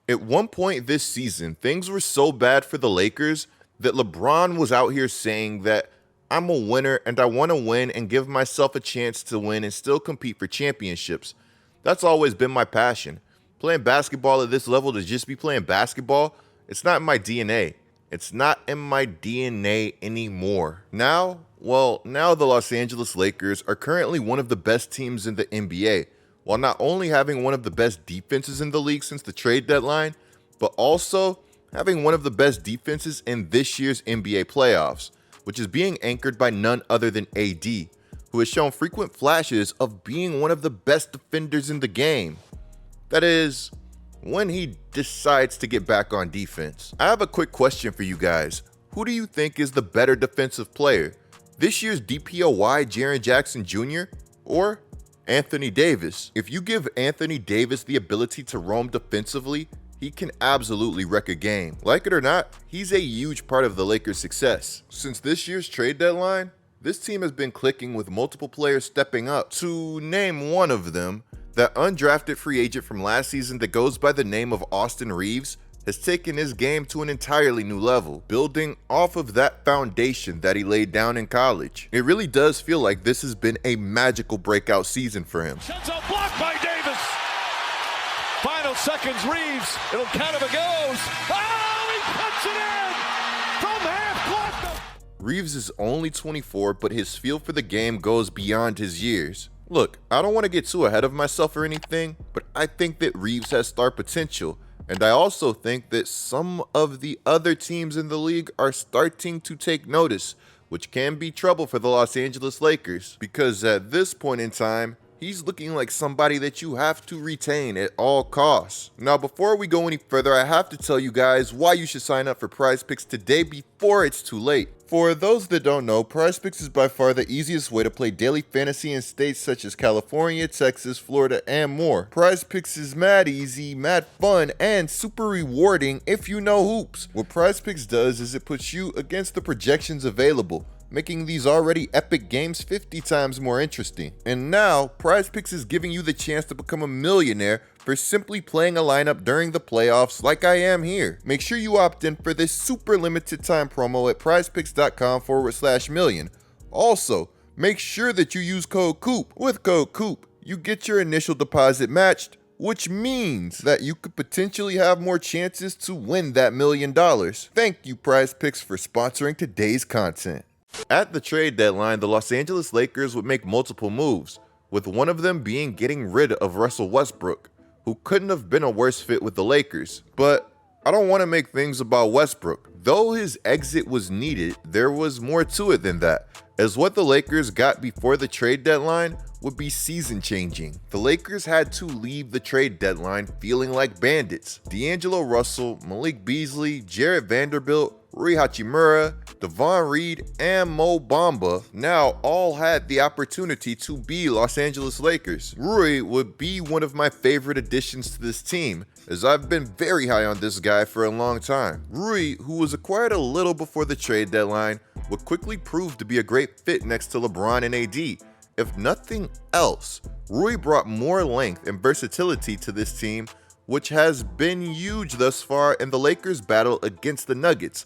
At one point this season, things were so bad for the Lakers that LeBron was out here saying that I'm a winner and I want to win and give myself a chance to win and still compete for championships. That's always been my passion. Playing basketball at this level to just be playing basketball, it's not in my DNA. It's not in my DNA anymore. Now the Los Angeles Lakers are currently one of the best teams in the NBA, while not only having one of the best defenses in the league since the trade deadline, but also having one of the best defenses in this year's NBA playoffs, which is being anchored by none other than AD, who has shown frequent flashes of being one of the best defenders in the game. That is, when he decides to get back on defense. I have a quick question for you guys. Who do you think is the better defensive player? This year's DPOY Jaren Jackson Jr. or Anthony Davis? If you give Anthony Davis the ability to roam defensively, he can absolutely wreck a game. Like it or not, he's a huge part of the Lakers' success. Since this year's trade deadline, this team has been clicking with multiple players stepping up. To name one of them, that undrafted free agent from last season that goes by the name of Austin Reaves has taken his game to an entirely new level, building off of that foundation that he laid down in college. It really does feel like this has been a magical breakout season for him. Shots a block by Davis. Final seconds, Reaves. It'll count if it goes. Oh, he puts it in from half court. Reaves is only 24, but his feel for the game goes beyond his years. Look, I don't want to get too ahead of myself or anything, but I think that Reaves has star potential, and I also think that some of the other teams in the league are starting to take notice, which can be trouble for the Los Angeles Lakers, because at this point in time, he's looking like somebody that you have to retain at all costs. Now, before we go any further, I have to tell you guys why you should sign up for PrizePicks today before it's too late. For those that don't know, PrizePicks is by far the easiest way to play daily fantasy in states such as California, Texas, Florida, and more. PrizePicks is mad easy, mad fun, and super rewarding if you know hoops. What PrizePicks does is it puts you against the projections available, making these already epic games 50 times more interesting. And now, PrizePicks is giving you the chance to become a millionaire for simply playing a lineup during the playoffs like I am here. Make sure you opt in for this super limited time promo at prizepicks.com/million. Also, make sure that you use code COOP. With code COOP, you get your initial deposit matched, which means that you could potentially have more chances to win that $1 million. Thank you, PrizePicks, for sponsoring today's content. At the trade deadline, the Los Angeles Lakers would make multiple moves, with one of them being getting rid of Russell Westbrook, who couldn't have been a worse fit with the Lakers. But I don't want to make things about Westbrook. Though his exit was needed, there was more to it than that, as what the Lakers got before the trade deadline would be season-changing. The Lakers had to leave the trade deadline feeling like bandits. D'Angelo Russell, Malik Beasley, Jarrett Vanderbilt, Rui Hachimura, Devon Reed, and Mo Bamba now all had the opportunity to be Los Angeles Lakers. Rui would be one of my favorite additions to this team, as I've been very high on this guy for a long time. Rui, who was acquired a little before the trade deadline, would quickly prove to be a great fit next to LeBron and AD. If nothing else, Rui brought more length and versatility to this team, which has been huge thus far in the Lakers' battle against the Nuggets.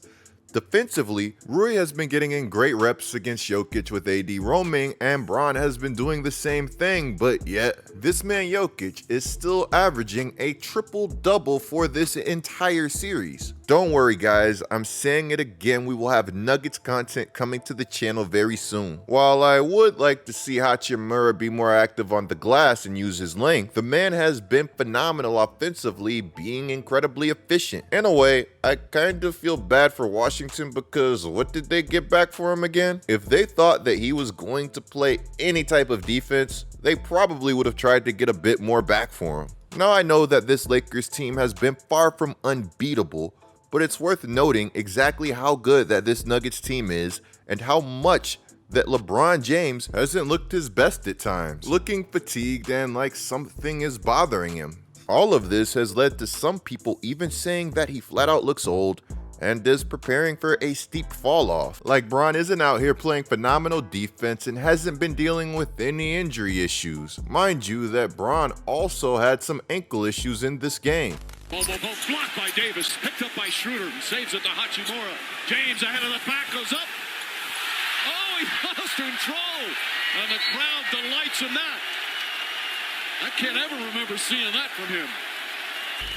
Defensively, Rui has been getting in great reps against Jokic with AD roaming, and Bron has been doing the same thing, but yet, this man Jokic is still averaging a triple-double for this entire series. Don't worry guys, I'm saying it again, we will have Nuggets content coming to the channel very soon. While I would like to see Hachimura be more active on the glass and use his length, the man has been phenomenal offensively, being incredibly efficient. In a way, I kind of feel bad for Washington because what did they get back for him again? If they thought that he was going to play any type of defense, they probably would have tried to get a bit more back for him. Now I know that this Lakers team has been far from unbeatable, but it's worth noting exactly how good that this Nuggets team is and how much that LeBron James hasn't looked his best at times, looking fatigued and like something is bothering him. All of this has led to some people even saying that he flat out looks old and is preparing for a steep fall off. Like Bron isn't out here playing phenomenal defense and hasn't been dealing with any injury issues. Mind you that Bron also had some ankle issues in this game. Blocked by Davis, picked up by Schroeder, saves it to Hachimura. James ahead of the back, goes up. Oh, he lost control, and the crowd delights in that. I can't ever remember seeing that from him.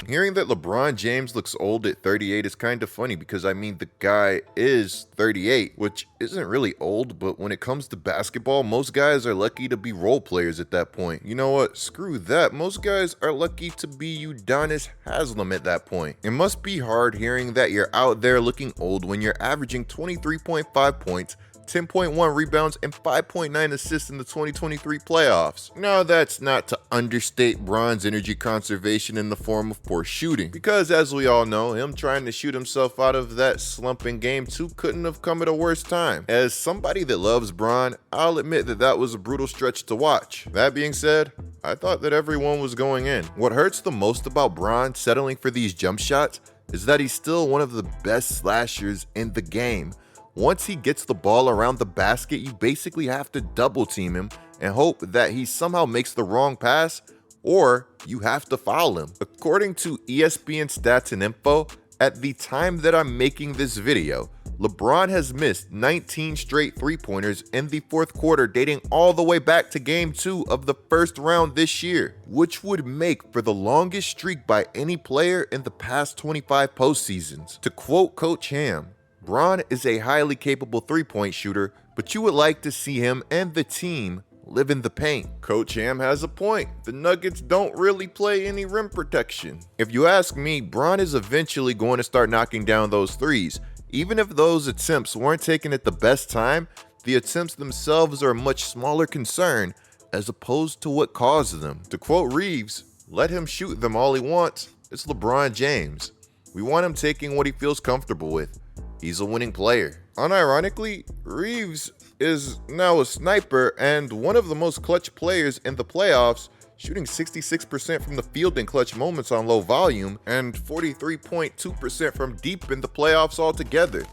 Hearing that LeBron James looks old at 38 is kind of funny because, I mean, the guy is 38, which isn't really old, but when it comes to basketball, most guys are lucky to be role players at that point. You know what? Screw that. Most guys are lucky to be Udonis Haslem at that point. It must be hard hearing that you're out there looking old when you're averaging 23.5 points, 10.1 rebounds, and 5.9 assists in the 2023 playoffs. Now, that's not to understate Bron's energy conservation in the form of poor shooting, because as we all know, him trying to shoot himself out of that slump in Game 2 couldn't have come at a worse time. As somebody that loves Bron, I'll admit that that was a brutal stretch to watch. That being said, I thought that everyone was going in. What hurts the most about Bron settling for these jump shots is that he's still one of the best slashers in the game. Once he gets the ball around the basket, you basically have to double team him and hope that he somehow makes the wrong pass, or you have to foul him. According to ESPN Stats and Info, at the time that I'm making this video, LeBron has missed 19 straight three-pointers in the fourth quarter, dating all the way back to Game 2 of the first round this year, which would make for the longest streak by any player in the past 25 postseasons. To quote Coach Ham, Bron is a highly capable three-point shooter, but you would like to see him and the team live in the paint. Coach Ham has a point. The Nuggets don't really play any rim protection. If you ask me, Bron is eventually going to start knocking down those threes. Even if those attempts weren't taken at the best time, the attempts themselves are a much smaller concern as opposed to what caused them. To quote Reaves, let him shoot them all he wants. It's LeBron James. We want him taking what he feels comfortable with. He's a winning player. Unironically, Reaves is now a sniper and one of the most clutch players in the playoffs, shooting 66% from the field in clutch moments on low volume and 43.2% from deep in the playoffs altogether.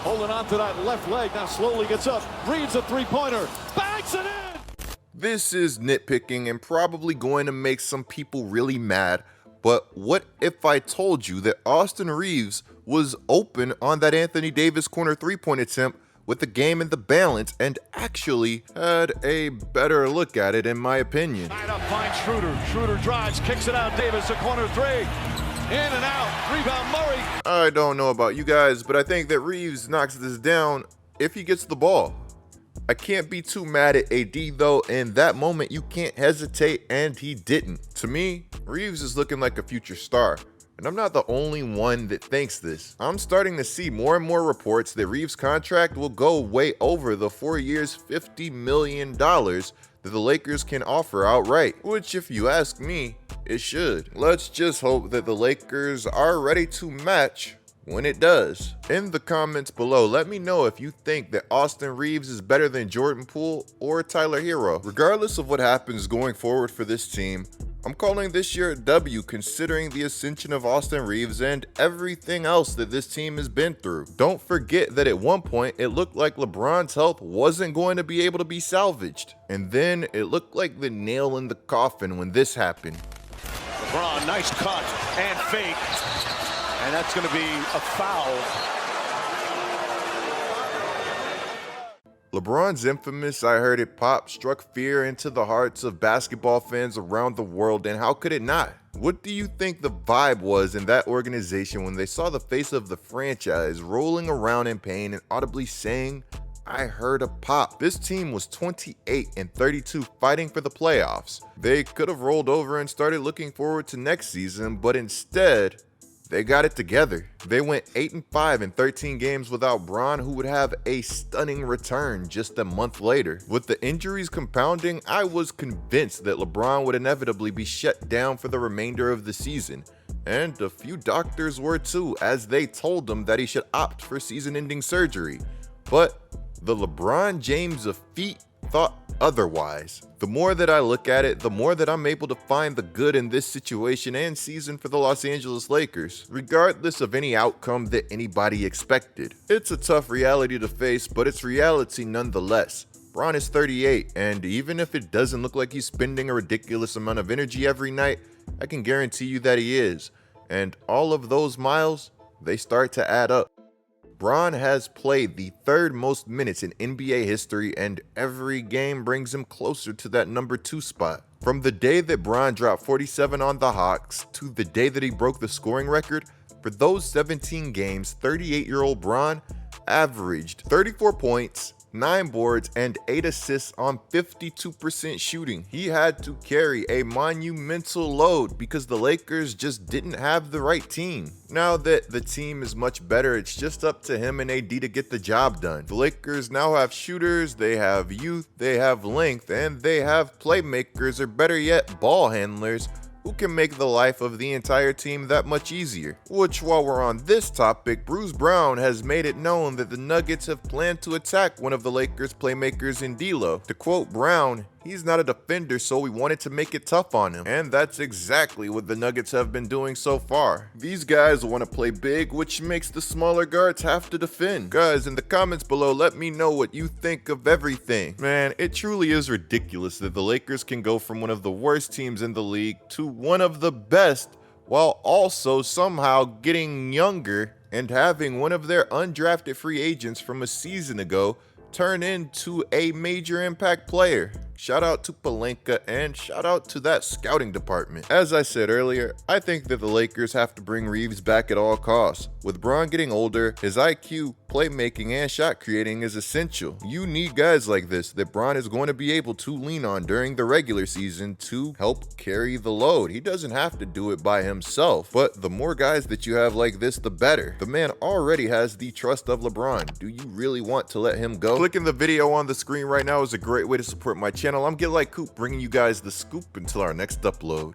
Holding on to that left leg, now slowly gets up. Reaves a three-pointer, banks it in! This is nitpicking and probably going to make some people really mad, but what if I told you that Austin Reaves was open on that Anthony Davis corner three-point attempt with the game in the balance and actually had a better look at it, in my opinion? Tied up, finds Schroeder. Schroeder drives, kicks it out. Davis, a corner three. In and out. Rebound, Murray. I don't know about you guys, but I think that Reaves knocks this down if he gets the ball. I can't be too mad at AD though. In that moment, you can't hesitate, and he didn't. To me, Reaves is looking like a future star. And I'm not the only one that thinks this. I'm starting to see more and more reports that Reaves' contract will go way over the 4 years, $50 million that the Lakers can offer outright. Which, if you ask me, it should. Let's just hope that the Lakers are ready to match when it does. In the comments below, let me know if you think that Austin Reaves is better than Jordan Poole or Tyler Hero. Regardless of what happens going forward for this team, I'm calling this year a W, considering the ascension of Austin Reaves and everything else that this team has been through. Don't forget that at one point, it looked like LeBron's health wasn't going to be able to be salvaged. And then it looked like the nail in the coffin when this happened. LeBron, nice cut and fake. And that's going to be a foul. LeBron's infamous "I heard it pop" struck fear into the hearts of basketball fans around the world, and how could it not? What do you think the vibe was in that organization when they saw the face of the franchise rolling around in pain and audibly saying, "I heard a pop"? This team was 28-32 fighting for the playoffs. They could have rolled over and started looking forward to next season, but instead, they got it together. They went 8-5 in 13 games without Bron, who would have a stunning return just a month later. With the injuries compounding, I was convinced that LeBron would inevitably be shut down for the remainder of the season. And a few doctors were too, as they told him that he should opt for season-ending surgery. But the LeBron James of feet thought otherwise. The more that I look at it, the more that I'm able to find the good in this situation and season for the Los Angeles Lakers, regardless of any outcome that anybody expected. It's a tough reality to face, but it's reality nonetheless. Bron is 38, and even if it doesn't look like he's spending a ridiculous amount of energy every night, I can guarantee you that he is. And all of those miles, they start to add up. Bron has played the third most minutes in NBA history, and every game brings him closer to that number 2 spot. From the day that Bron dropped 47 on the Hawks to the day that he broke the scoring record, for those 17 games, 38-year-old Bron averaged 34 points, 9 boards, and 8 assists on 52% shooting. He had to carry a monumental load because the Lakers just didn't have the right team. Now that the team is much better, it's just up to him and AD to get the job done. The Lakers now have shooters, they have youth, they have length, and they have playmakers, or better yet, ball handlers, who can make the life of the entire team that much easier. Which, while we're on this topic, Bruce Brown has made it known that the Nuggets have planned to attack one of the Lakers' playmakers in D'Lo. To quote Brown, "He's not a defender, so we wanted to make it tough on him." And that's exactly what the Nuggets have been doing so far. These guys want to play big, which makes the smaller guards have to defend. Guys, in the comments below, let me know what you think of everything. Man, it truly is ridiculous that the Lakers can go from one of the worst teams in the league to one of the best, while also somehow getting younger and having one of their undrafted free agents from a season ago turn into a major impact player. Shout out to Pelinka and shout out to that scouting department. As I said earlier, I think that the Lakers have to bring Reaves back at all costs. With Bron getting older, his IQ, playmaking, and shot creating is essential. You need guys like this that Bron is going to be able to lean on during the regular season to help carry the load. He doesn't have to do it by himself, but the more guys that you have like this, the better. The man already has the trust of LeBron. Do you really want to let him go? Clicking the video on the screen right now is a great way to support my channel. I'm Get Like Coop, bringing you guys the scoop until our next upload.